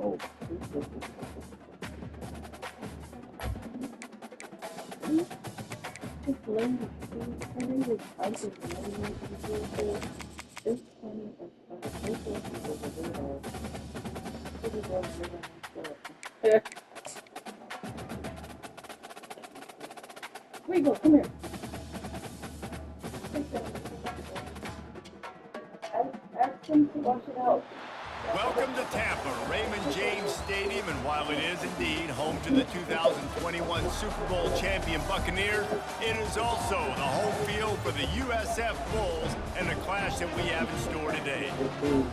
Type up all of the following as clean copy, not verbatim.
Where you go? Come here. Ask him to wash it out. Welcome to Tampa, Raymond James Stadium, and while it is indeed home to the 2021 Super Bowl champion Buccaneers, it is also the home field for the USF Bulls and the clash that we have in store today.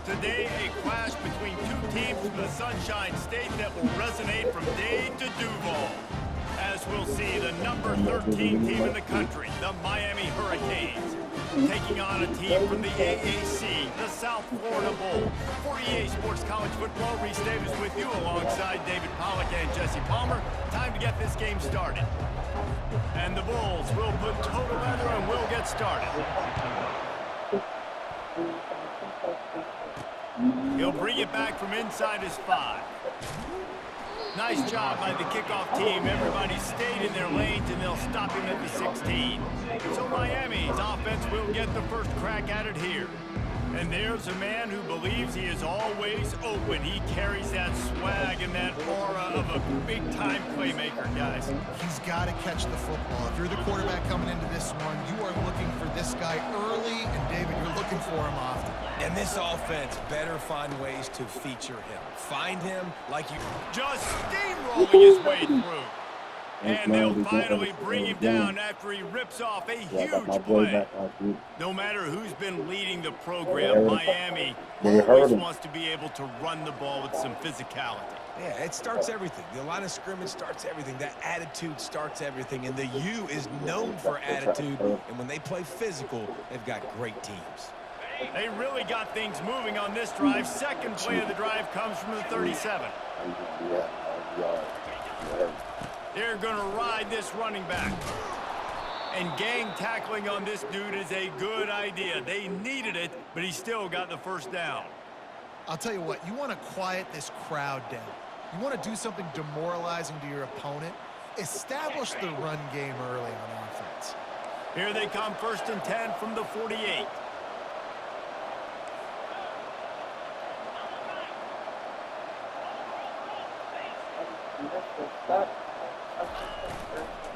Today, a clash between two teams from the Sunshine State that will resonate from Dade to Duval. As we'll see, the number 13 team in the country, the Miami Hurricanes, taking on a team from the AAC, the South Florida Bowl. For EA Sports College Football, Reese Davis with you alongside David Pollack and Jesse Palmer. Time to get this game started. And the Bulls will put total leather and will get started. He'll bring it back from inside his 5. Nice job by the kickoff team. Everybody stayed in their lanes, and they'll stop him at the 16. So Miami's offense will get the first crack at it here. And there's a man who believes he is always open. He carries that swag and that aura of a big-time playmaker, guys. He's got to catch the football. If you're the quarterback coming into this one, you are looking for this guy early, and David, you're looking for him often. And this offense better find ways to feature him. Find him like you... Just steamrolling his way through. And they'll finally bring him down after he rips off a huge play. No matter who's been leading the program, Miami always wants to be able to run the ball with some physicality. Yeah, it starts everything. The line of scrimmage starts everything. That attitude starts everything. And the U is known for attitude. And when they play physical, they've got great teams. They really got things moving on this drive. Second play of the drive comes from the 37. They're going to ride this running back. And gang tackling on this dude is a good idea. They needed it, but he still got the first down. I'll tell you what, you want to quiet this crowd down. You want to do something demoralizing to your opponent. Establish the run game early on offense. Here they come, 1st and 10 from the 48.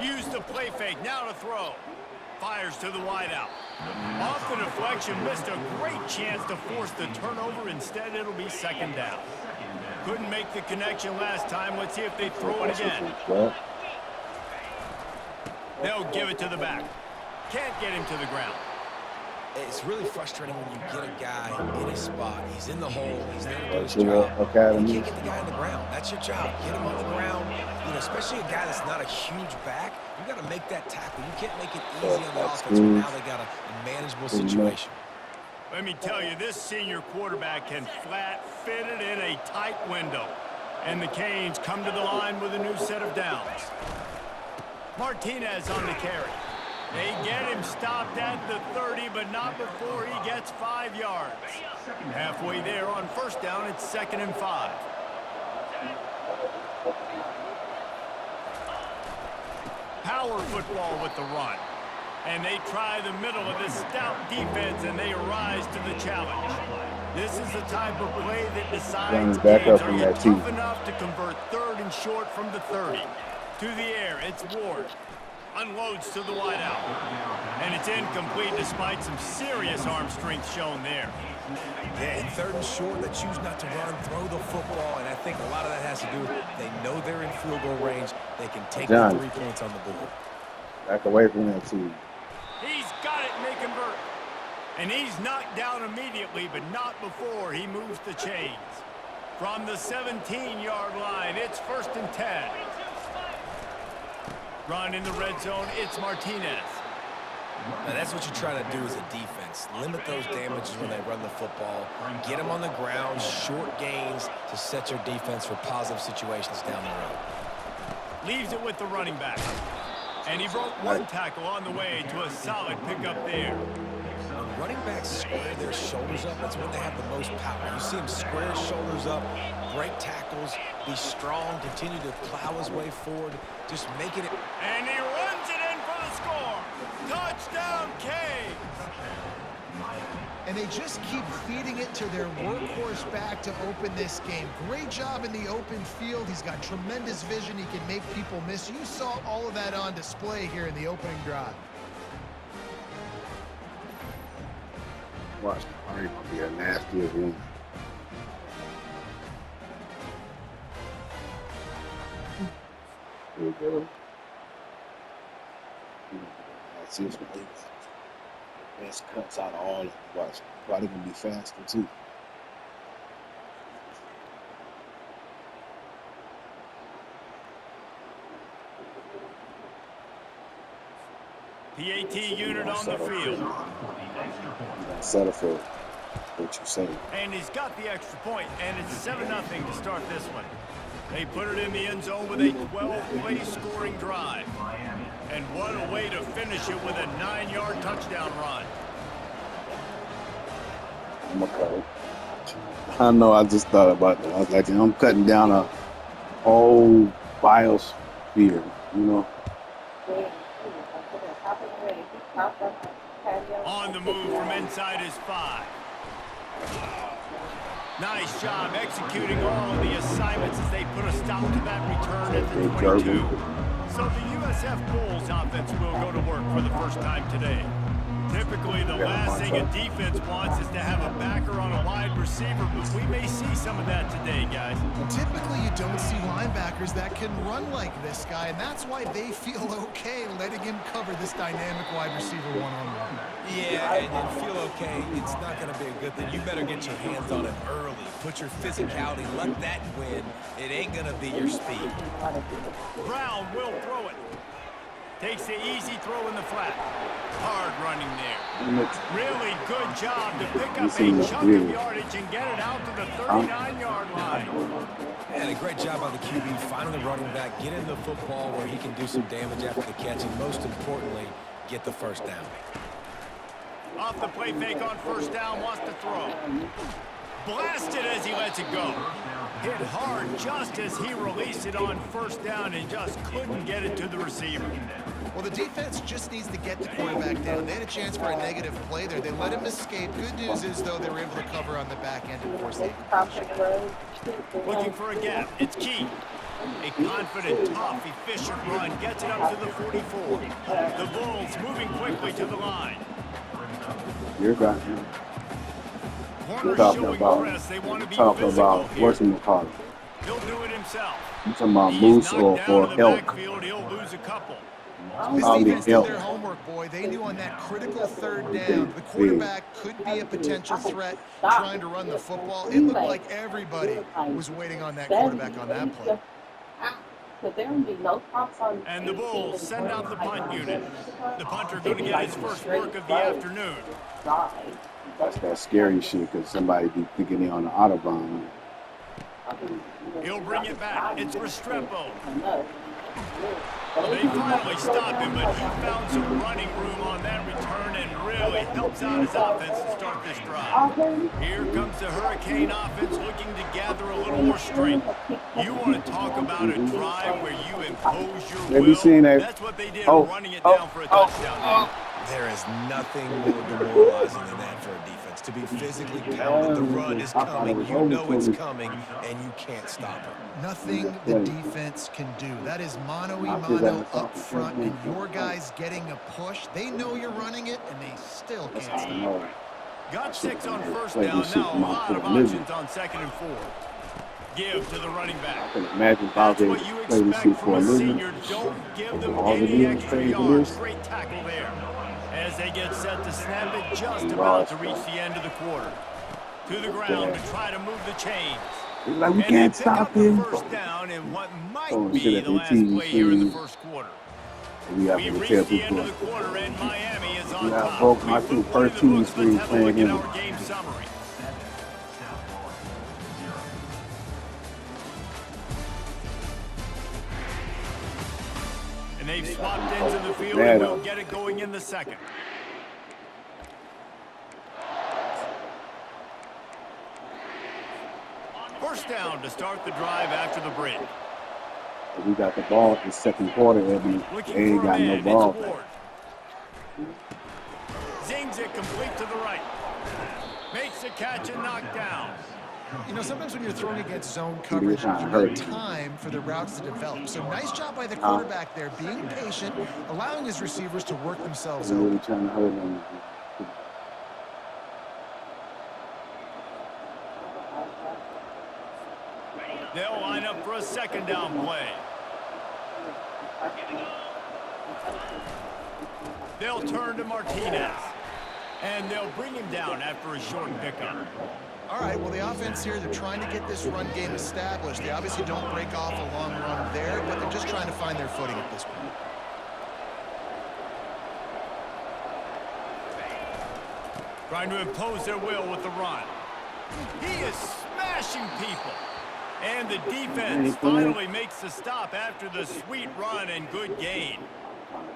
Use the play fake, now to throw. Fires to the wideout. Off the deflection, missed a great chance to force the turnover. Instead, it'll be 2nd down. Couldn't make the connection last time. Let's see if they throw it again. They'll give it to the back. Can't get him to the ground. It's really frustrating when you get a guy in his spot. He's in the hole. He's there to do his job. You can't get the guy on the ground. That's your job. Get him on the ground. You know, especially a guy that's not a huge back. You got to make that tackle. You can't make it easy on the offense. But now they got a manageable situation. Let me tell you, this senior quarterback can flat fit it in a tight window. And the Canes come to the line with a new set of downs. Martinez on the carry. They get him stopped at the 30, but not before he gets 5 yards. Halfway there on 1st down, it's 2nd and 5. Power football with the run. And they try the middle of this stout defense, and they rise to the challenge. This is the type of play that decides games. Are you tough enough to convert 3rd and short from the 30? To the air, it's Ward. Unloads to the wideout. And it's incomplete despite some serious arm strength shown there. Yeah, in 3rd and short, they choose not to run, throw the football, and I think a lot of that has to do with they know they're in field goal range. They can take the 3 points on the board. Back away from that team. He's got it, and they convert. And he's knocked down immediately, but not before he moves the chains. From the 17-yard line, it's 1st and 10. Run in the red zone, it's Martinez. Now that's what you try to do as a defense. Limit those damages when they run the football. Get them on the ground, short gains to set your defense for positive situations down the road. Leaves it with the running back. And he broke 1 tackle on the way to a solid pickup there. running backs square their shoulders up, that's when they have the most power. You see him square his shoulders up, break tackles, be strong, continue to plow his way forward, just making it. And he runs it in for the score. Touchdown, Caves. And they just keep feeding it to their workhorse back to open this game. Great job in the open field. He's got tremendous vision. He can make people miss. You saw all of that on display here in the opening drive. Watch, Ari gonna be a nasty one. Here we go. That's his best cuts out of all of them. Watch, probably gonna be faster too. PAT unit on the field. Settle for what you say. And he's got the extra point, and it's 7-0 to start this one. They put it in the end zone with a 12-play scoring drive. And what a way to finish it with a 9-yard touchdown run. I'm gonna cut it. I know, I just thought about that. I was like, I'm cutting down a whole biosphere, you know? On the move from inside his 5. Nice job executing all of the assignments as they put a stop to that return at the 22. So the USF Bulls offense will go to work for the first time today. Typically, the last thing a defense wants is to have a backer on a wide receiver, but we may see some of that today, guys. Typically, you don't see linebackers that can run like this guy, and that's why they feel okay letting him cover this dynamic wide receiver one-on-one. Yeah, and feel okay. It's not going to be a good thing. You better get your hands on it early. Put your physicality, let that win. It ain't going to be your speed. Brown will throw it. Takes the easy throw in the flat. Hard running there. Really good job to pick up a chunk of yardage and get it out to the 39-yard line. And a great job by the QB, finding the running back, get in the football where he can do some damage after the catch, and most importantly, get the first down. Off the play fake on first down, wants to throw. Blasted as he lets it go. Hit hard just as he released it on first down and just couldn't get it to the receiver. Well, the defense just needs to get the quarterback down. They had a chance for a negative play there. They let him escape. Good news is, though, they were able to cover on the back end and force the incompletion. Looking for a gap. It's Key. A confident, tough, efficient run gets it up to the 44. The Bulls moving quickly to the line. You're right, man. Corner talking showing about, press. They want to be talking physical about here. working with Carter. He'll do it himself. You talking about He's moose knocked or down in the elk? backfield. He'll lose a couple. This I'll be defense did elk. their homework, boy. They knew on that critical third down, the quarterback could be a potential threat trying to run the football. It looked like everybody was waiting on that quarterback on that play. And the Bulls send out the punt unit. The punter going to get his first work of the afternoon. That's that scary shit because somebody be thinking they're on the Autobahn. He'll bring it back. It's Restrepo. Well, they finally stopped him, but he found some running room on that return and really helps out his offense to start this drive. Here comes the Hurricane offense looking to gather a little more strength. You want to talk about a drive where you impose your will? That's what they did, running it down for a touchdown. There is nothing more demoralizing than that for a defense. To be physically pounded, the run is coming, you know it's coming, and you can't stop it. Nothing the defense can do. That is mano-a-mano up front, and your guys getting a push. They know you're running it, and they still can't stop it. Got 6 on first down, now a lot of options on 2nd and 4. Give to the running back. That's what you expect from a senior. Don't give them any extra yards. Great tackle there. As they get set to snap it, just about to reach the end of the quarter. To the ground to try to move the chains. Like we can't stop him. First down in what might be the last play here in the first quarter. We reached the end of the quarter and Miami is on top. Broke my two first team screens playing him. Our game summary. And they've swapped ends in the field and will get it going in the second. First down to start the drive after the break. We got the ball in the second quarter. They ain't got no ball back. Zings it complete to the right. Makes the catch and knocked down. You know, sometimes when you're throwing against zone coverage, you need time for the routes to develop. So nice job by the quarterback there, being patient, allowing his receivers to work themselves over. Really trying to hurt him. They'll line up for a second down play. They'll turn to Martinez. And they'll bring him down after a short pickup. All right, well, the offense here, they're trying to get this run game established. They obviously don't break off a long run there, but they're just trying to find their footing at this point. Trying to impose their will with the run. He is smashing people. And the defense finally makes the stop after the sweet run and good gain.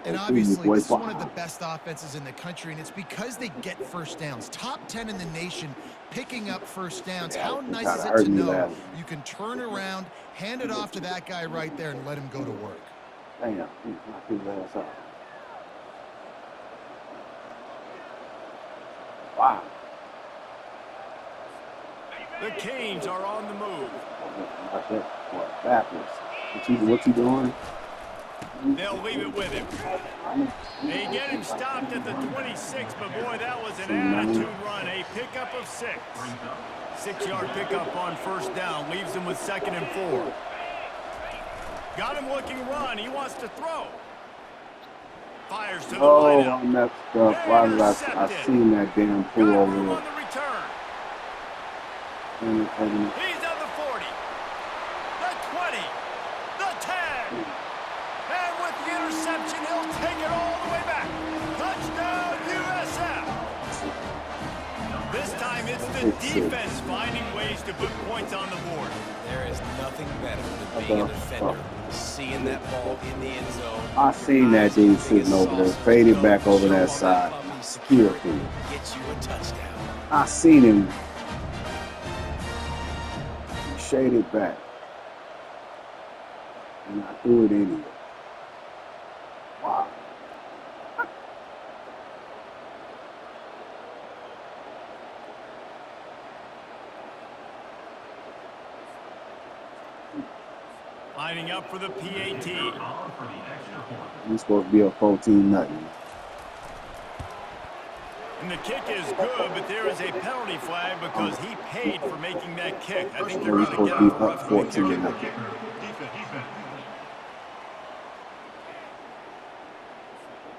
And obviously, this is one of the best offenses in the country, and it's because they get first downs. Top 10 in the nation picking up first downs. How nice is it to know you can turn around, hand it off to that guy right there, and let him go to work? Damn, knock his ass out. Wow. The Canes are on the move. Backwards. What you doing? They'll leave it with him. They get him stopped at the 26, but boy, that was an attitude run. A pickup of 6. 6-yard pickup on first down. Leaves him with 2nd and 4. Got him looking run. He wants to throw. Fires to the wideout. I messed up. Why did I seen that damn pull over there? On the return. He's on the 40. The 20. The 10. And with the interception, he'll take it all the way back. Touchdown, USF. This time it's the defense finding ways to put points on the board. There is nothing better than being a defender, seeing that ball in the end zone. I seen that dude sitting over there, faded back over that side. Skillful. Gets you a touchdown. I seen him shaded back. And I threw it anyway. Wow. Lining up for the PAT. He's supposed to be a 14-0. And the kick is good, but there is a penalty flag because he paid for making that kick. I think they're going to get him for roughly 14-0.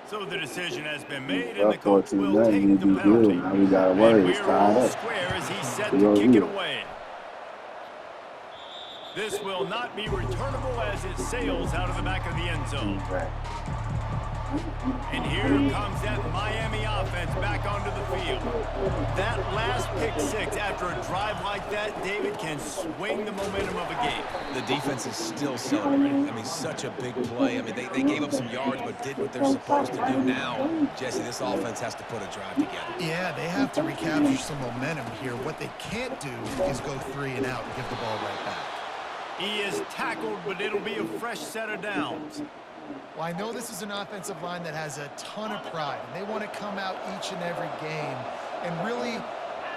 So the decision has been made, and the coach will take the good. penalty. Now we got to worry. It's We're tied all up. square as he's set to kick it away. This will not be returnable as it sails out of the back of the end zone. And here comes that Miami offense back onto the field. That last pick 6 after a drive like that, David, can swing the momentum of a game. The defense is still celebrating. I mean, such a big play. I mean, they gave up some yards but did what they're supposed to do. Now, Jesse, this offense has to put a drive together. Yeah, they have to recapture some momentum here. What they can't do is go 3 and out and give the ball right back. He is tackled, but it'll be a fresh set of downs. Well, I know this is an offensive line that has a ton of pride. They want to come out each and every game and really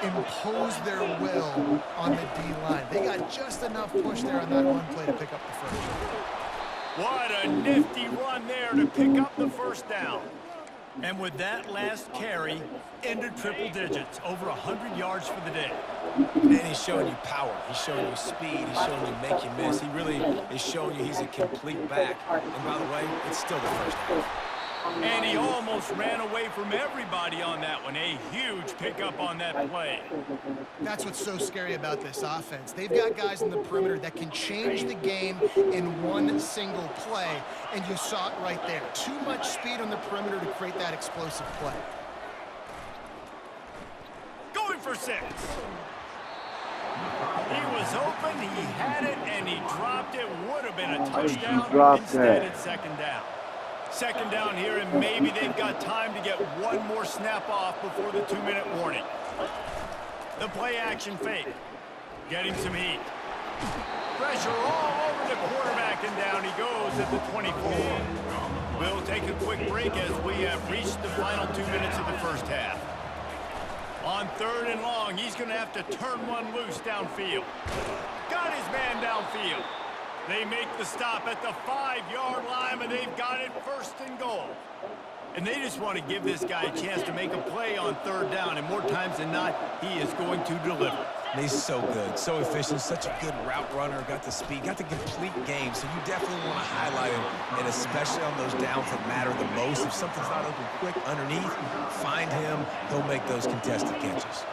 impose their will on the D-line. They got just enough push there on that one play to pick up the first. What a nifty run there to pick up the first down. And with that last carry, into triple digits, over 100 yards for the day. And he's showing you power. He's showing you speed. He's showing you make you miss. He really is showing you he's a complete back. And by the way, it's still the first half. And he almost ran away from everybody on that one. A huge pickup on that play. That's what's so scary about this offense. They've got guys in the perimeter that can change the game in one single play. And you saw it right there. Too much speed on the perimeter to create that explosive play. Going for 6. He was open, he had it, and he dropped it. Would have been a touchdown. Instead, it's second down. Second down here, and maybe they've got time to get one more snap off before the 2-minute warning. The play action fake. Getting some heat. Pressure all over the quarterback, and down he goes at the 24. We'll take a quick break as we have reached the final 2 minutes of the first half. On 3rd and long, he's going to have to turn one loose downfield. Got his man downfield. They make the stop at the 5-yard line, and they've got it 1st and goal. And they just want to give this guy a chance to make a play on 3rd down, and more times than not, he is going to deliver. And he's so good, so efficient, such a good route runner, got the speed, got the complete game, so you definitely want to highlight him, and especially on those downs that matter the most. If something's not open quick underneath, find him, he'll make those contested catches.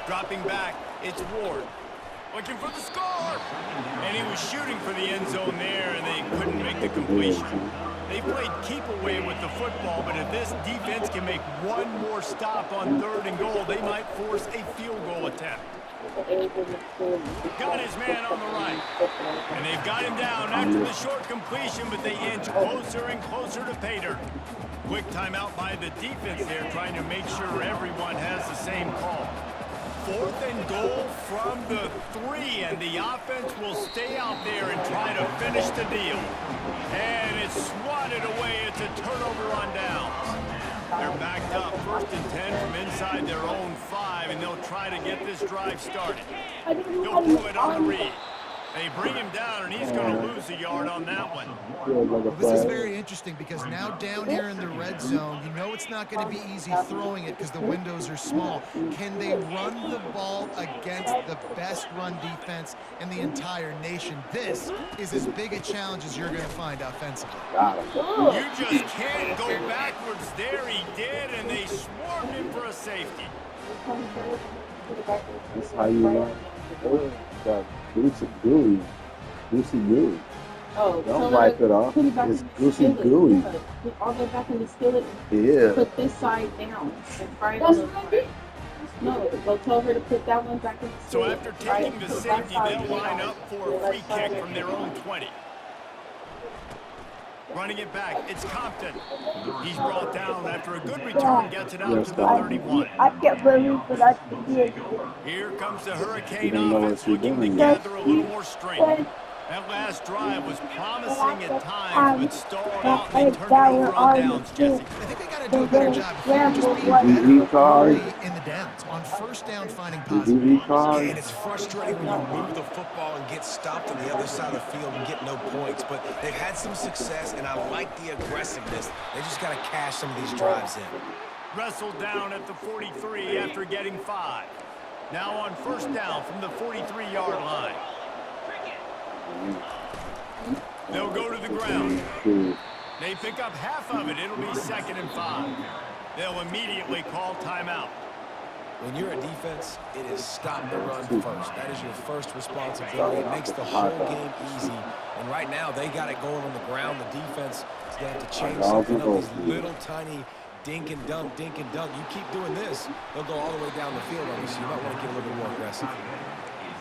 Dropping back, it's Ward. Looking for the score! And he was shooting for the end zone there, and they couldn't make the completion. They played keep away with the football, but if this defense can make one more stop on 3rd and goal, they might force a field goal attempt. Got his man on the right. And they've got him down after the short completion, but they inch closer and closer to pay dirt. Quick timeout by the defense there, trying to make sure everyone has the same call. 4th and goal from the 3, and the offense will stay out there and try to finish the deal. And it's swatted away. It's a turnover on downs. They're backed up 1st and 10 from inside their own 5, and they'll try to get this drive started. They'll throw it on the read. They bring him down, and he's going to lose a yard on that one. Well, this is very interesting because now down here in the red zone, you know it's not going to be easy throwing it because the windows are small. Can they run the ball against the best run defense in the entire nation? This is as big a challenge as you're going to find offensively. You just can't go backwards there. He did, and they swarmed him for a safety. That's how you learn. Goosey gooey. Oh, Don't wipe it off. It's goosey gooey. Put all the way back in the skillet. Yeah. Put this side down and fry it on the side. No, go tell her to put that one back in the skillet. So after taking the safety, they line up for a free kick from their own 20. Running it back, it's Compton. He's brought down after a good return, gets it out to the 31. I get worried, but I did. Here comes the Hurricane offense looking to gather a little more strength. That last drive was promising at times, but stalled out and they turned it over on downs, Jesse. I think they got to do a better job here, just being better early in the downs, on 1st down finding positive. And it's frustrating when you move the football and get stopped on the other side of the field and get no points, but they've had some success, and I like the aggressiveness. They just got to cash some of these drives in. Wrestled down at the 43 after getting 5. Now on 1st down from the 43-yard line. They'll go to the ground. They pick up half of it. It'll be 2nd and 5. They'll immediately call timeout. When you're a defense, it is stop the run first. That is your first responsibility. It makes the whole game easy. And right now, they got it going on the ground. The defense is going to have to change something up. These little tiny dink and dunk, dink and dunk. You keep doing this, they'll go all the way down the field on you, so you might want to get a little bit more aggressive.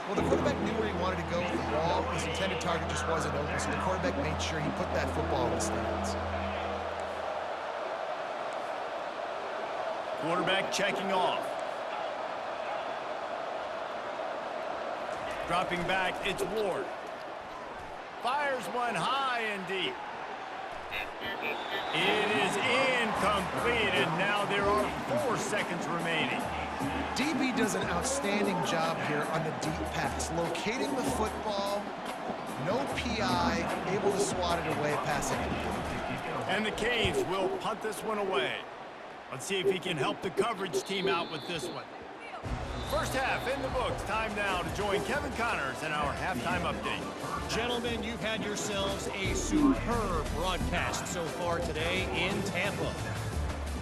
Well, the quarterback knew where he wanted to go with the ball. His intended target just wasn't open, so the quarterback made sure he put that football in the stands. Quarterback checking off. Dropping back, it's Ward. Fires one high and deep. It is incomplete, and now there are 4 seconds remaining. DB does an outstanding job here on the deep pass, locating the football, no PI, able to swat it away, passing it. And the Canes will punt this one away. Let's see if he can help the coverage team out with this one. First half in the books. Time now to join Kevin Connors in our halftime update. Gentlemen, you've had yourselves a superb broadcast so far today in Tampa.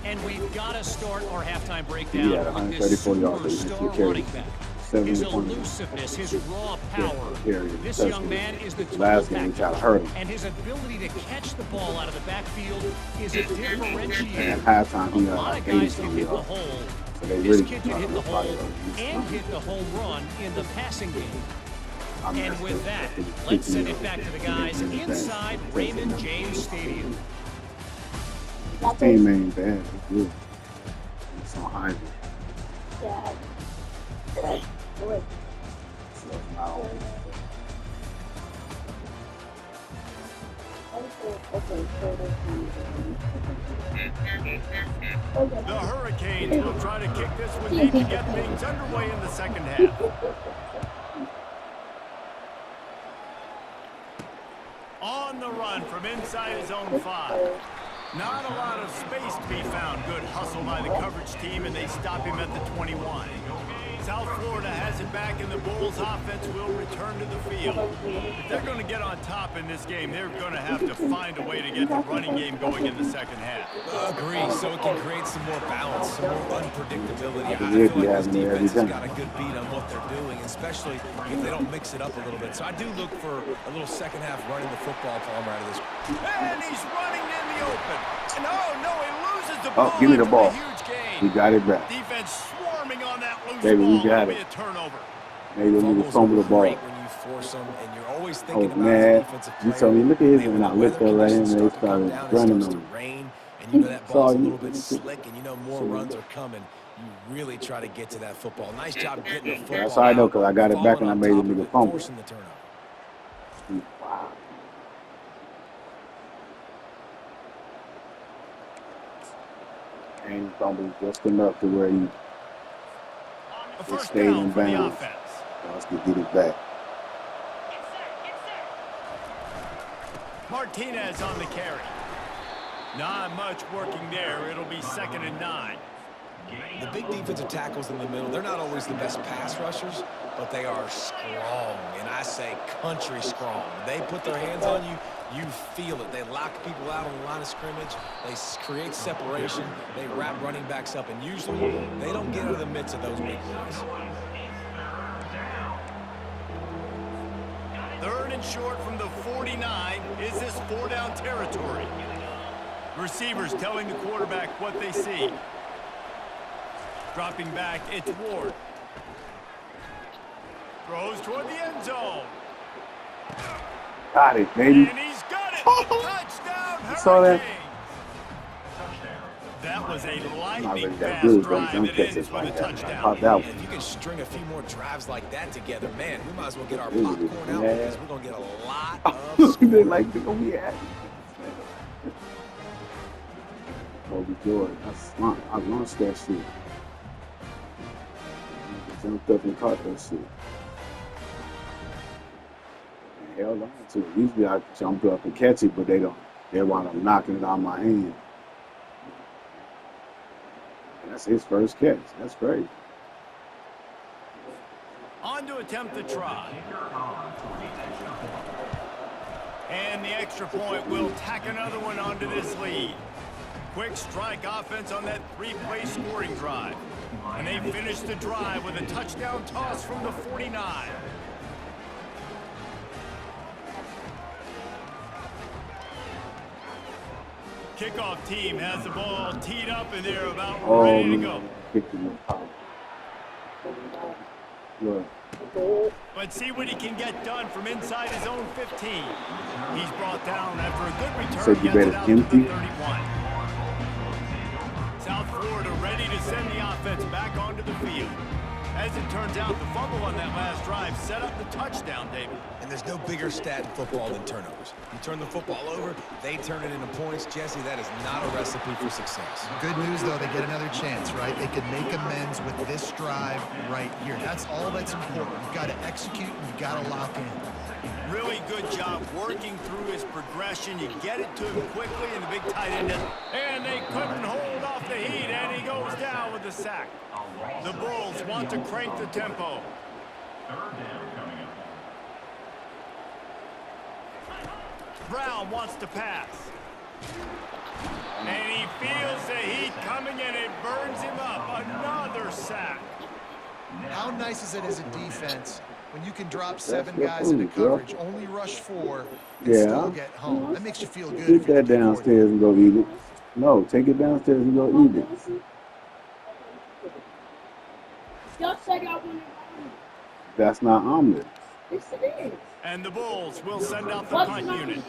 And we've got to start our halftime breakdown with this superstar running back. His elusiveness, his raw power. This young man is the total package. And his ability to catch the ball out of the backfield is a differentiator. A lot of guys can hit the hole. This kid can hit the hole and hit the home run in the passing game. And with that, let's send it back to the guys inside Raymond James Stadium. His team ain't bad. He's good. He's on Heisman. The Hurricanes will try to kick this one deep to get things underway in the second half. On the run from inside his own 5. Not a lot of space to be found. Good hustle by the coverage team, and they stop him at the 21. South Florida has it back, and the Bulls offense will return to the field. If they're going to get on top in this game, they're going to have to find a way to get the running game going in the second half. Agree, so it can create some more balance, some more unpredictability. I feel like this defense has got a good beat on what they're doing, especially if they don't mix it up a little bit. So I do look for a little second half running the football Palmer out of this. And he's running in the open. And oh no, he loses the ball. Oh, give me the ball. Huge gain. You got it back. Defense swarming on that loose Baby, ball. you got It'll it. be a turnover. Maybe we need to fumble the ball. When you force them, and you're always thinking about man. defensive You player. told me, look at his, When and I the looked weather at him, and conditions they start to come started down, running it starts on to him. rain, and you know that ball's a little bit Saw you. slick, and you know more runs are coming. You really try to get to that football. Nice job getting the football. That's how I know, because I got it back and I made falling him on nigga top of it, fumble. forcing the turnover. Wow. And he fumbled just enough to where he A just first stayed down in for the bounds. offense. Let's get it back. Martinez on the carry. Not much working there. It'll be 2nd and 9. The big defensive tackles in the middle, they're not always the best pass rushers, but they are strong, and I say country strong. They put their hands on you, you feel it. They lock people out on the line of scrimmage. They create separation. They wrap running backs up, and usually they don't get out of the midst of those big plays. 3rd and short from the 49. Is this 4-down territory? Receivers telling the quarterback what they see. Dropping back, it's Ward. Throws toward the end zone. Got it, baby. And he's got it. Touchdown, You saw that? Hurricanes. That was a Not lightning really that fast good, but drive don't that catch ends it with a like that. I touchdown. caught that If one. you can string a few more drives like that together, man, we might as well get our Ooh, popcorn out yeah. because we're going to get a lot of They scoring. like to we at. Kobe Jordan. I launched that shit. I jumped up and caught that shit. And held on to it. Usually I jump up and catch it, but they don't. They wind up knocking it out of my hand. And that's his first catch. That's great. On to attempt the try. And the extra point will tack another one onto this lead. Quick strike offense on that 3-play scoring drive. And they finish the drive with a touchdown toss from the 49. Kickoff team has the ball teed up and they're about ready to go. Kicked him in the top. Look. But see what he can get done from inside his own 15. He's brought down after a good return. So you Gets it better out to the empty? 31. South Florida ready to send the offense back onto the field. As it turns out, the fumble on that last drive set up the touchdown, David. And there's no bigger stat in football than turnovers. You turn the football over, they turn it into points. Jesse, that is not a recipe for success. Good news, though, they get another chance, right? They can make amends with this drive right here. That's all that's important. You've got to execute and you've got to lock in. Really good job working through his progression. You get it to him quickly, and the big tight end does. And they couldn't hold off the heat, and he goes down with the sack. The Bulls want to crank the tempo. Brown wants to pass. And he feels the heat coming, and it burns him up. Another sack. How nice is it as a defense when you can drop 7 guys into coverage, only rush 4, and still get home? That makes you feel good. Take that downstairs and go eat it. No, take it downstairs and go eat it. Y'all said y'all wanted That's not omelet. Yes, it is. And the Bulls will send out the punt unit.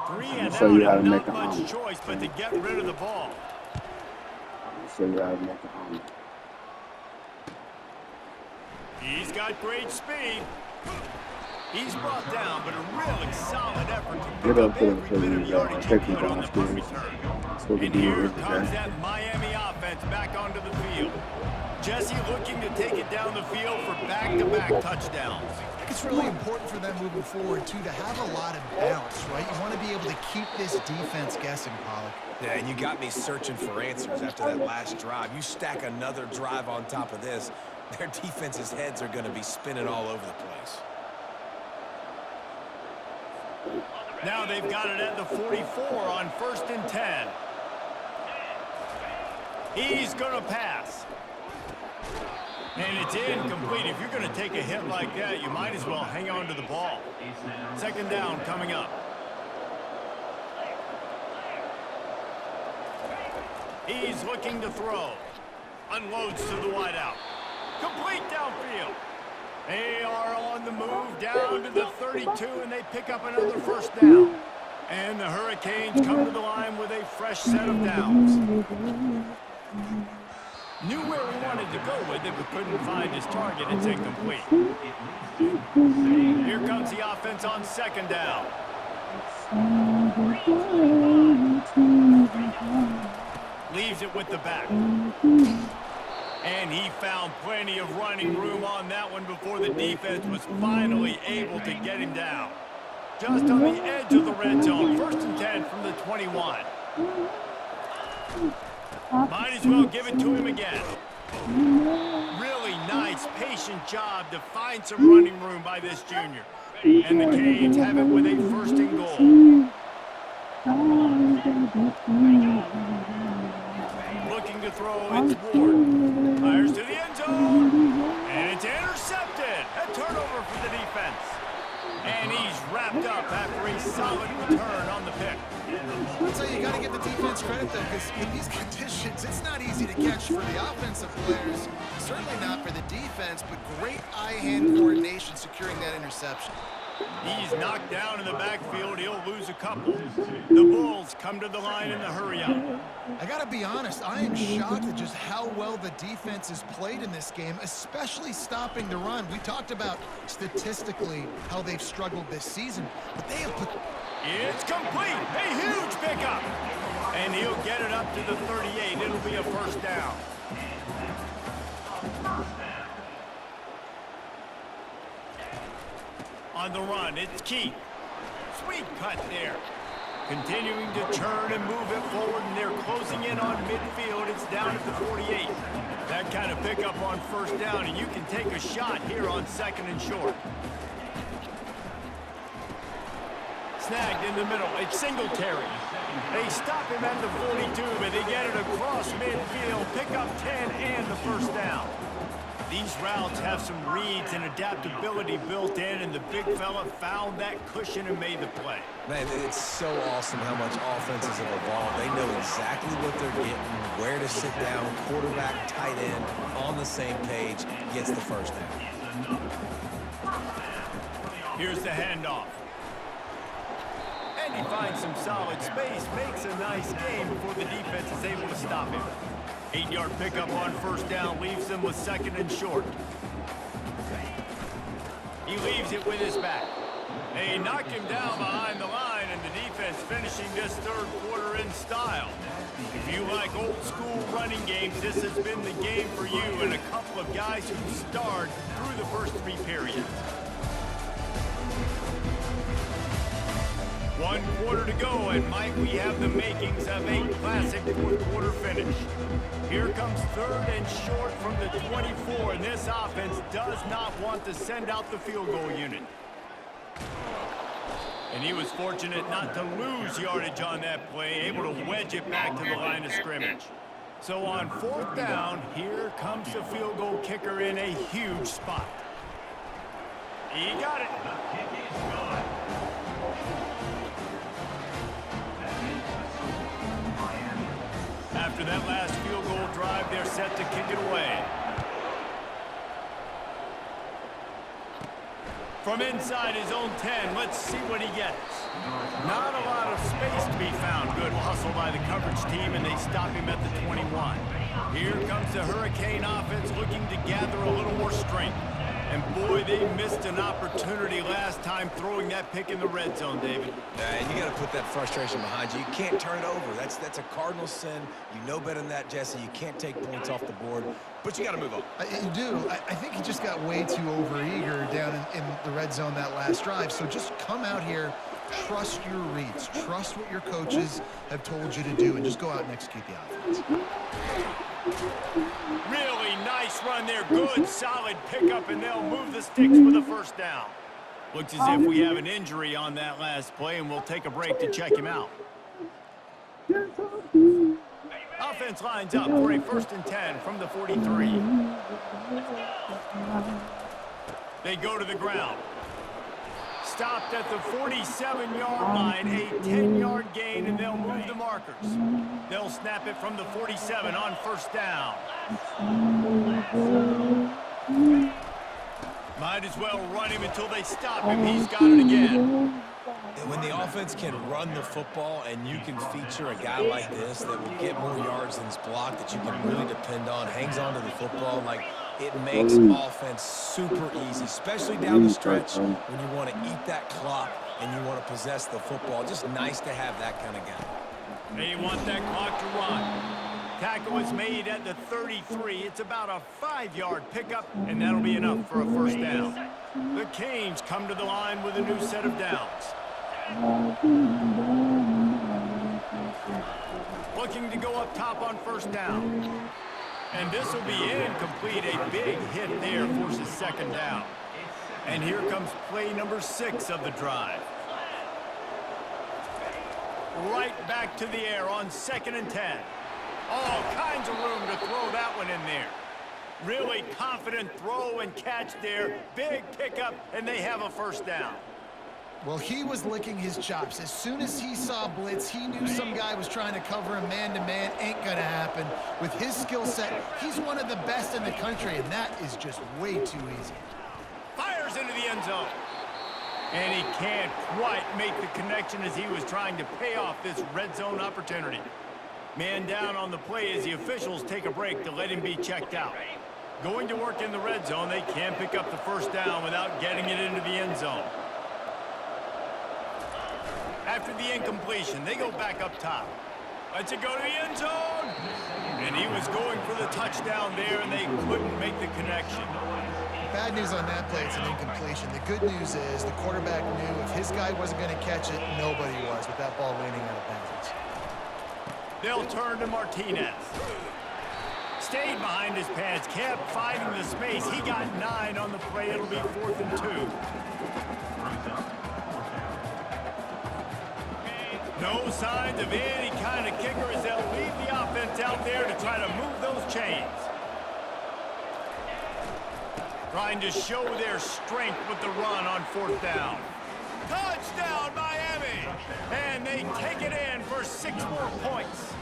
3 and show you how out, to and make not an much omelet. choice but to get rid of the ball. I'll show you how to make an omelet. He's got great speed. He's brought down, but a really solid effort to pick up every bit of yardage he could on the punt return. And here comes that Miami offense back onto the field. Jesse looking to take it down the field for back-to-back touchdowns. It's really important for them moving forward, too, to have a lot of balance, right? You want to be able to keep this defense guessing, Pollock. Yeah, and you got me searching for answers after that last drive. You stack another drive on top of this, their defense's heads are going to be spinning all over the place. Now they've got it at the 44 on 1st and 10. He's going to pass. And it's incomplete. If you're going to take a hit like that, you might as well hang on to the ball. 2nd down coming up. He's looking to throw. Unloads to the wideout. Complete downfield. They are on the move down to the 32, and they pick up another 1st down. And the Hurricanes come to the line with a fresh set of downs. Knew where he wanted to go with it, but couldn't find his target. It's incomplete. Here comes the offense on 2nd down. Leaves it with the back. And he found plenty of running room on that one before the defense was finally able to get him down. Just on the edge of the red zone. 1st and 10 from the 21. Might as well give it to him again. Really nice, patient job to find some running room by this junior. And the Canes have it with a 1st and goal. Looking to throw, it's Ward. Fires to the end zone. And it's intercepted. A turnover for the defense. And he's wrapped up after a solid return on the pick. I'll tell you, you got to give the defense credit, though, because in these conditions, it's not easy to catch for the offensive players. Certainly not for the defense, but great eye-hand coordination securing that interception. He's knocked down in the backfield. He'll lose a couple. The Bulls come to the line in the hurry-up. I got to be honest, I am shocked at just how well the defense has played in this game, especially stopping the run. We talked about statistically how they've struggled this season, but they have put... It's complete. A huge pickup. And he'll get it up to the 38. It'll be a 1st down. On the run, it's Keith. Sweet cut there. Continuing to turn and move it forward, and they're closing in on midfield. It's down at the 48. That kind of pickup on 1st down, and you can take a shot here on 2nd and short. Snagged in the middle. It's Singletary. They stop him at the 42, but they get it across midfield. Pick up 10 and the 1st down. These routes have some reads and adaptability built in, and the big fella found that cushion and made the play. Man, it's so awesome how much offenses have evolved. They know exactly what they're getting, where to sit down, quarterback, tight end, on the same page, gets the 1st down. Here's the handoff. And he finds some solid space, makes a nice game before the defense is able to stop him. 8-yard pickup on 1st down, leaves them with 2nd and short. He leaves it with his back. They knock him down behind the line, and the defense finishing this 3rd quarter in style. If you like old school running games, this has been the game for you, and a couple of guys who starred through the first 3 periods. 1 quarter to go, and might we have the makings of a classic 4th quarter finish. Here comes 3rd and short from the 24, and this offense does not want to send out the field goal unit. And he was fortunate not to lose yardage on that play, able to wedge it back to the line of scrimmage. So on 4th down, here comes the field goal kicker in a huge spot. He got it. After that last field goal drive, they're set to kick it away. From inside his own 10, let's see what he gets. Not a lot of space to be found. Good hustle by the coverage team, and they stop him at the 21. Here comes the Hurricane offense looking to gather a little more strength. And boy, they missed an opportunity last time throwing that pick in the red zone, David. And you got to put that frustration behind you. You can't turn it over. That's a cardinal sin. You know better than that, Jesse. You can't take points off the board, but you got to move on. You do. I think he just got way too overeager down in the red zone that last drive. So just come out here, trust your reads, trust what your coaches have told you to do, and just go out and execute the offense. Really nice run there. Good, solid pickup, and they'll move the sticks with a first down. Looks as if we have an injury on that last play, and we'll take a break to check him out. Offense lines up for a 1st and 10 from the 43. They go to the ground. Stopped at the 47-yard line, a 10-yard gain, and they'll move the markers. They'll snap it from the 47 on 1st down. Might as well run him until they stop him. He's got it again. And when the offense can run the football and you can feature a guy like this that will get more yards than his block, that you can really depend on, hangs on to the football, like it makes offense super easy, especially down the stretch when you want to eat that clock and you want to possess the football. Just nice to have that kind of guy. They want that clock to run. Tackle is made at the 33. It's about a 5-yard pickup, and that'll be enough for a 1st down. The Canes come to the line with a new set of downs. Looking to go up top on 1st down. And this will be incomplete. A big hit there forces 2nd down. And here comes play number 6 of the drive. Right back to the air on 2nd and 10. All kinds of room to throw that one in there. Really confident throw and catch there. Big pickup, and they have a 1st down. Well, he was licking his chops. As soon as he saw blitz, he knew some guy was trying to cover him man-to-man. Ain't gonna happen. With his skill set, he's one of the best in the country, and that is just way too easy. Fires into the end zone. And he can't quite make the connection as he was trying to pay off this red zone opportunity. Man down on the play as the officials take a break to let him be checked out. Going to work in the red zone, they can't pick up the 1st down without getting it into the end zone. After the incompletion, they go back up top. Lets it go to the end zone. And he was going for the touchdown there, and they couldn't make the connection. Bad news on that play, it's an incompletion. The good news is the quarterback knew if his guy wasn't going to catch it, nobody was with that ball landing out of bounds. They'll turn to Martinez. Stayed behind his pads, kept finding the space. He got 9 on the play. It'll be 4th and 2. No signs of any kind of kicker as they'll leave the offense out there to try to move those chains. Trying to show their strength with the run on 4th down. Touchdown, Miami! And they take it in for 6 more points.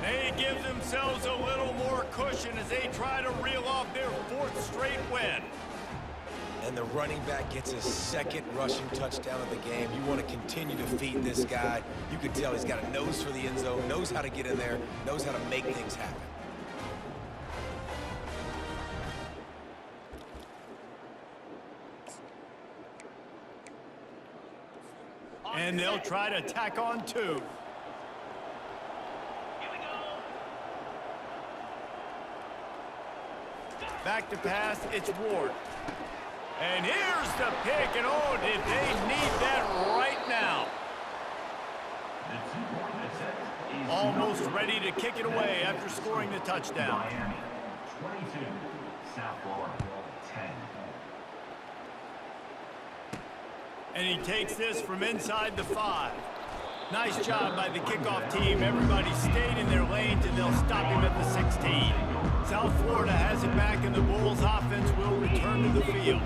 They give themselves a little more cushion as they try to reel off their 4th straight win. And the running back gets his 2nd rushing touchdown of the game. You want to continue to feed this guy. You can tell he's got a nose for the end zone, knows how to get in there, knows how to make things happen. And they'll try to tack on 2. Back to pass, it's Ward. And here's the pick, and oh, did they need that right now. Almost ready to kick it away after scoring the touchdown. 22, South Florida, 10. And he takes this from inside the 5. Nice job by the kickoff team. Everybody stayed in their lanes, and they'll stop him at the 16. South Florida has it back, and the Bulls offense will return to the field.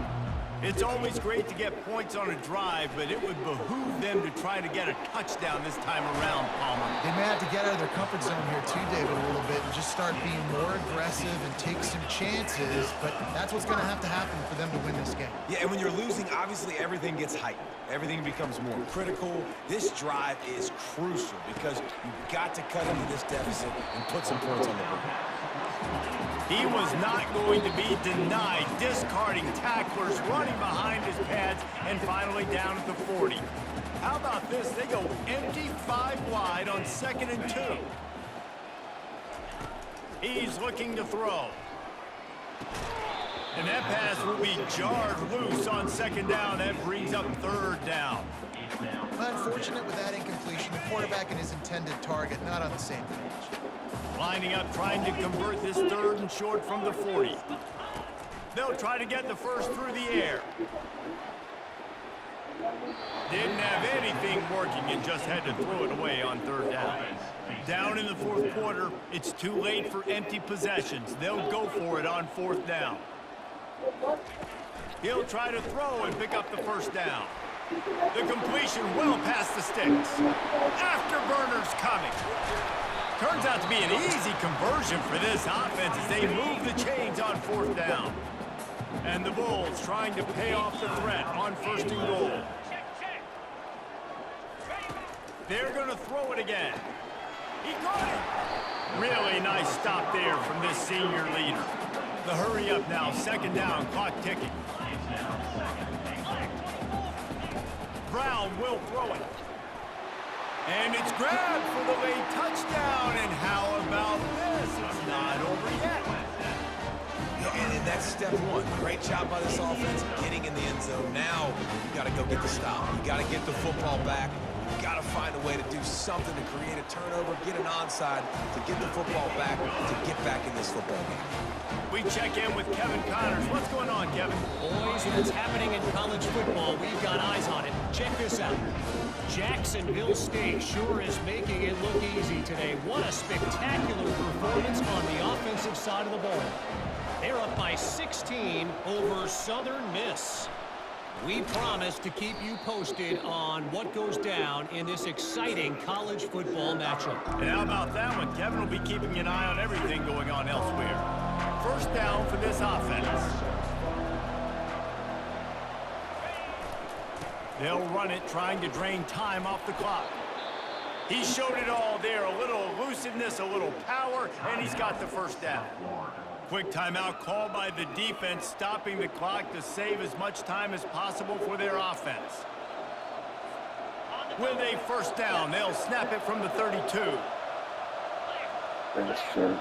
It's always great to get points on a drive, but it would behoove them to try to get a touchdown this time around, Palmer. They may have to get out of their comfort zone here too, David, a little bit and just start being more aggressive and take some chances, but that's what's going to have to happen for them to win this game. Yeah, and when you're losing, obviously everything gets heightened. Everything becomes more critical. This drive is crucial because you've got to cut into this deficit and put some points on the board. He was not going to be denied, discarding tacklers, running behind his pads, and finally down at the 40. How about this? They go empty 5 wide on 2nd and 2. He's looking to throw. And that pass will be jarred loose on 2nd down. That brings up 3rd down. Unfortunate with that incompletion. The quarterback and his intended target not on the same page. Lining up, trying to convert this 3rd and short from the 40. They'll try to get the first through the air. Didn't have anything working and just had to throw it away on 3rd down. Down in the 4th quarter, it's too late for empty possessions. They'll go for it on 4th down. He'll try to throw and pick up the 1st down. The completion well past the sticks. Afterburners coming. Turns out to be an easy conversion for this offense as they move the chains on 4th down. And the Bulls trying to pay off the threat on 1st and goal. They're going to throw it again. He got it. Really nice stop there from this senior leader. The hurry up now, 2nd down, clock ticking. Brown will throw it. And it's grabbed for the late touchdown. And how about this? It's not over yet. And that's step 1. Great job by this offense getting in the end zone. Now you got to go get the stop. You got to get the football back. You got to find a way to do something to create a turnover, get an onside, to get the football back, to get back in this football game. We check in with Kevin Connors. What's going on, Kevin? Boys, if it's happening in college football, we've got eyes on it. Check this out. Jacksonville State sure is making it look easy today. What a spectacular performance on the offensive side of the ball. They're up by 16 over Southern Miss. We promise to keep you posted on what goes down in this exciting college football matchup. And how about that one? Kevin will be keeping an eye on everything going on elsewhere. 1st down for this offense. They'll run it, trying to drain time off the clock. He showed it all there. A little elusiveness, a little power, and he's got the 1st down. Quick timeout called by the defense, stopping the clock to save as much time as possible for their offense. With a 1st down, they'll snap it from the 32. That's true.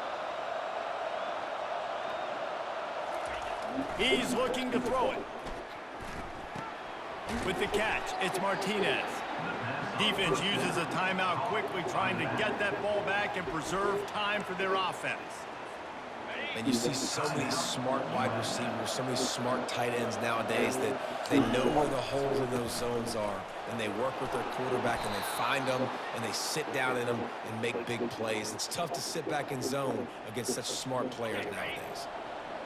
He's looking to throw it. With the catch, it's Martinez. Defense uses a timeout quickly, trying to get that ball back and preserve time for their offense. And you see so many smart wide receivers, so many smart tight ends nowadays that they know where the holes in those zones are, and they work with their quarterback, and they find them, and they sit down in them and make big plays. It's tough to sit back in zone against such smart players nowadays.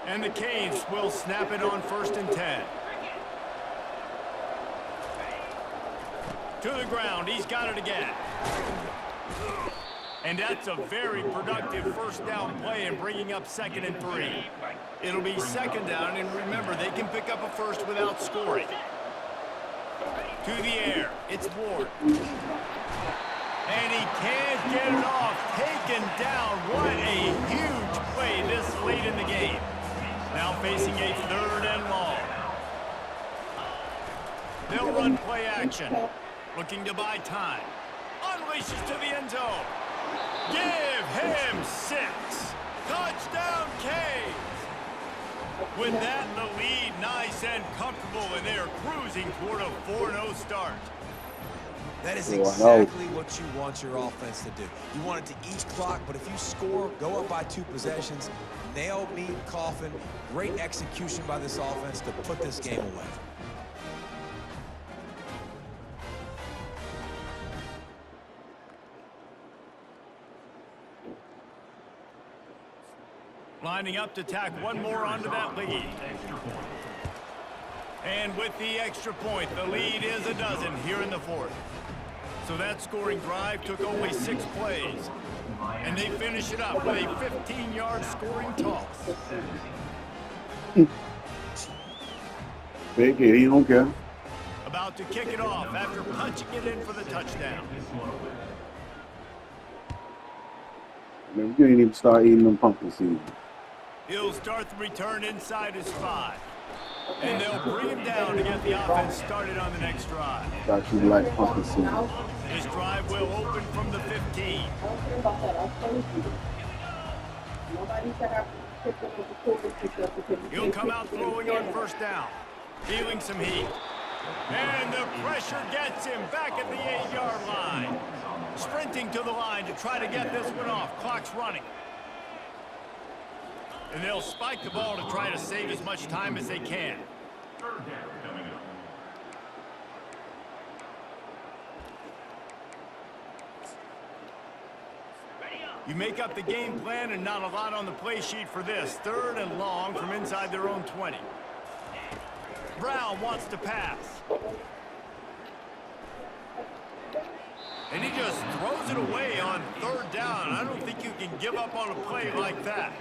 And the Canes will snap it on 1st and 10. To the ground, he's got it again. And that's a very productive 1st down play and bringing up 2nd and 3. It'll be 2nd down, and remember, they can pick up a 1st without scoring. To the air, it's Ward. And he can't get it off. Taken down. What a huge play this late in the game. Now facing a 3rd and long. They'll run play action. Looking to buy time. Unleashes to the end zone. Give him 6. Touchdown, Canes. With that, the lead nice and comfortable, and they are cruising toward a 4-0 start. That is exactly what you want your offense to do. You want it to eat clock, but if you score, go up by 2 possessions, nail meat coffin. Great execution by this offense to put this game away. Lining up to tack one more onto that lead. And with the extra point, the lead is a dozen here in the 4th. So that scoring drive took only 6 plays. And they finish it up with a 15-yard scoring toss. Big hit, he don't care. About to kick it off after punching it in for the touchdown. Man, we can't even start eating them pumpkin seeds. He'll start the return inside his 5. And they'll bring him down to get the offense started on the next drive. Thought you like pumpkin seeds. This drive will open from the 15. I don't care about that. I'll tell you. Nobody said I picked up the quarter because He'll come out throwing on first down. Feeling some heat. And the pressure gets him back at the 8-yard line. Sprinting to the line to try to get this one off. Clock's running. And they'll spike the ball to try to save as much time as they can. Third down coming up. You make up the game plan and not a lot on the play sheet for this. 3rd and long from inside their own 20. Brown wants to pass. And he just throws it away on 3rd down. I don't think you can give up on a play like that.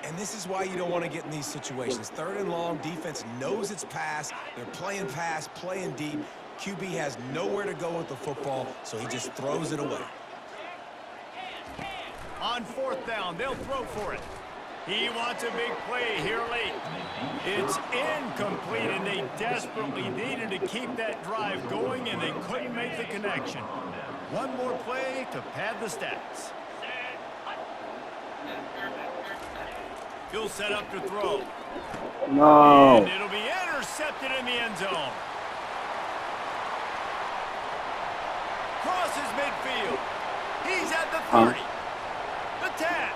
And this is why you don't want to get in these situations. 3rd and long, defense knows it's pass. They're playing pass, playing deep. QB has nowhere to go with the football, so he just throws it away. On 4th down, they'll throw for it. He wants a big play here late. It's incomplete, and they desperately needed to keep that drive going, and they couldn't make the connection. One more play to pad the stats. He'll set up to throw. No. And it'll be intercepted in the end zone. Crosses midfield. He's at the 30. The tap.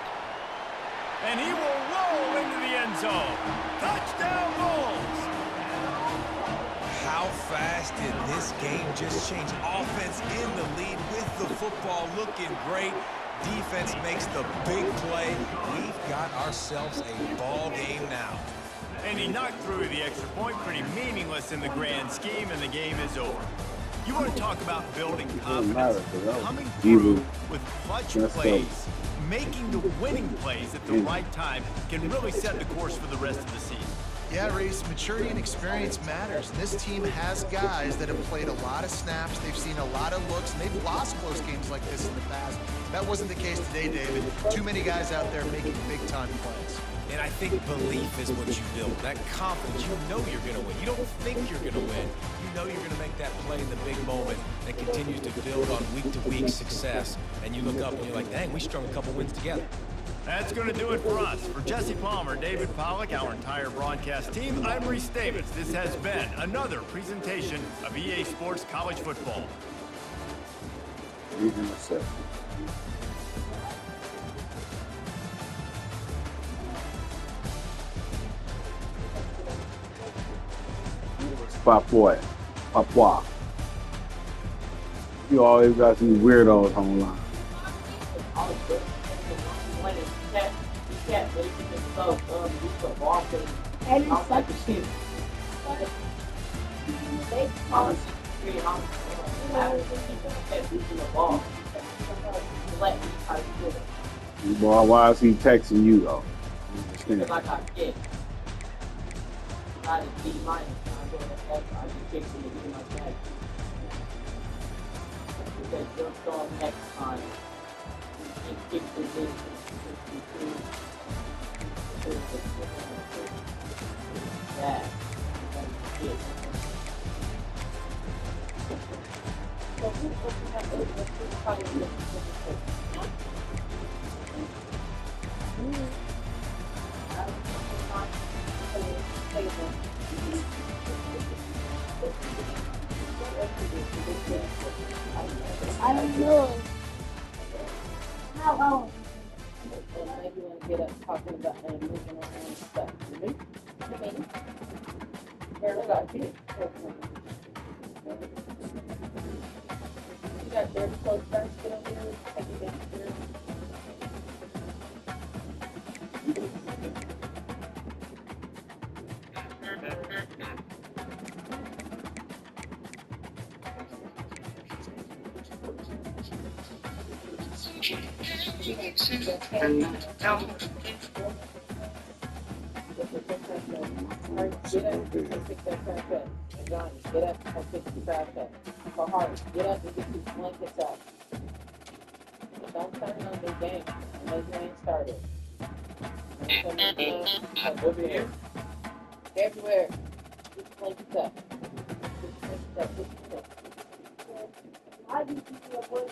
And he will roll into the end zone. Touchdown Bulls. How fast did this game just change? Offense in the lead with the football looking great. Defense makes the big play. We've got ourselves a ball game now. And he knocked through the extra point, pretty meaningless in the grand scheme, and the game is over. You want to talk about building confidence, coming through with clutch plays, making the winning plays at the right time can really set the course for the rest of the season. Yeah, Reese, maturity and experience matters. And this team has guys that have played a lot of snaps. They've seen a lot of looks, and they've lost close games like this in the past. That wasn't the case today, David. Too many guys out there making big-time plays. And I think belief is what you build. That confidence, you know you're going to win. You don't think you're going to win. You know you're going to make that play in the big moment that continues to build on week-to-week success. And you look up and you're like, dang, we strung a couple wins together. That's going to do it for us. For Jesse Palmer, David Pollack, our entire broadcast team, I'm Reese Davis. This has been another presentation of EA Sports College Football. Papua. You always got some weirdos online. And it's such a shit. They call us Boy, why is he texting you though? because I got kicked. I just beat mine. I just kicked him in my back. Because you'll show him next time. He kicked the dick. That. That's it. So who opened that door? Let's just probably look at the I don't know. How long? Maybe you want to get up talking about and moving around and stuff. Me? Where got you? You got dirty clothes first, get over here, take it downstairs. Get up and pick that trash up. And Johnny, get up and pick the trash up. For Harvey, get up and get these blankets up. Don't turn on the game unless you ain't started. Over here. Everywhere. Just like that. Why do you avoid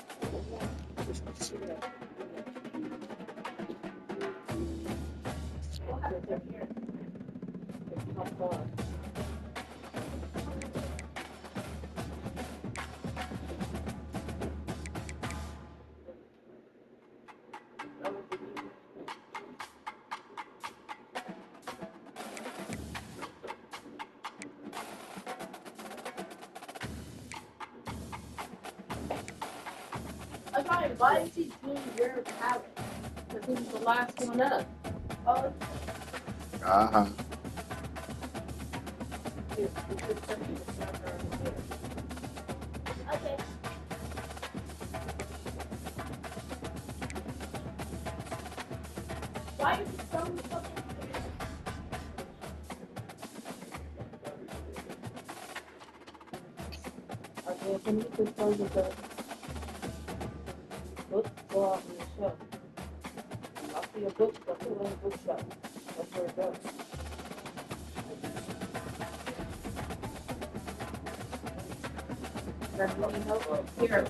why is he doing your palette? Because he was the last one up. Oh. Uh-huh. Okay. Why are you throwing something? Okay, can you just tell me the books go out on the shelf? I see a book, that's a little bookshelf. That's where it goes. That's what we know. Here.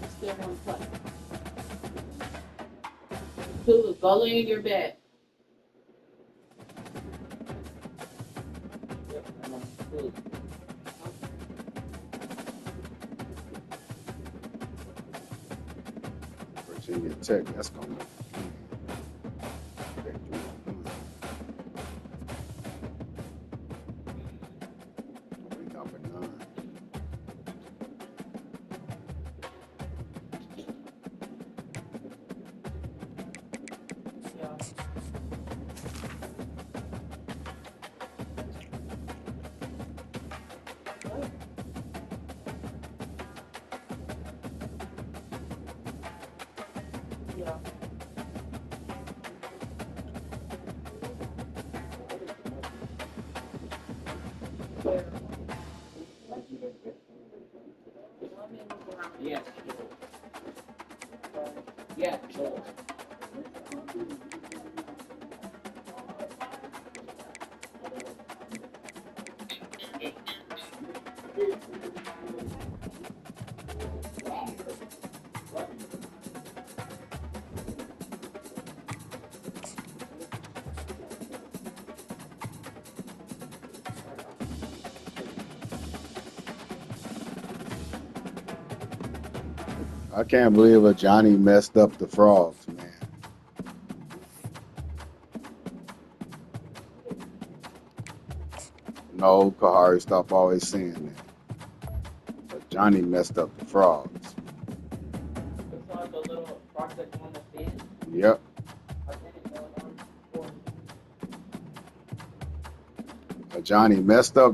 You still want to play. Two, go lay in your bed. Virginia Tech, that's going to be number 9. Yeah. Yes. Yeah, sure. I can't believe Johnny messed up the frogs, man. No, Kahari, stop always saying that. But Johnny messed up the frogs. Yep. Johnny messed up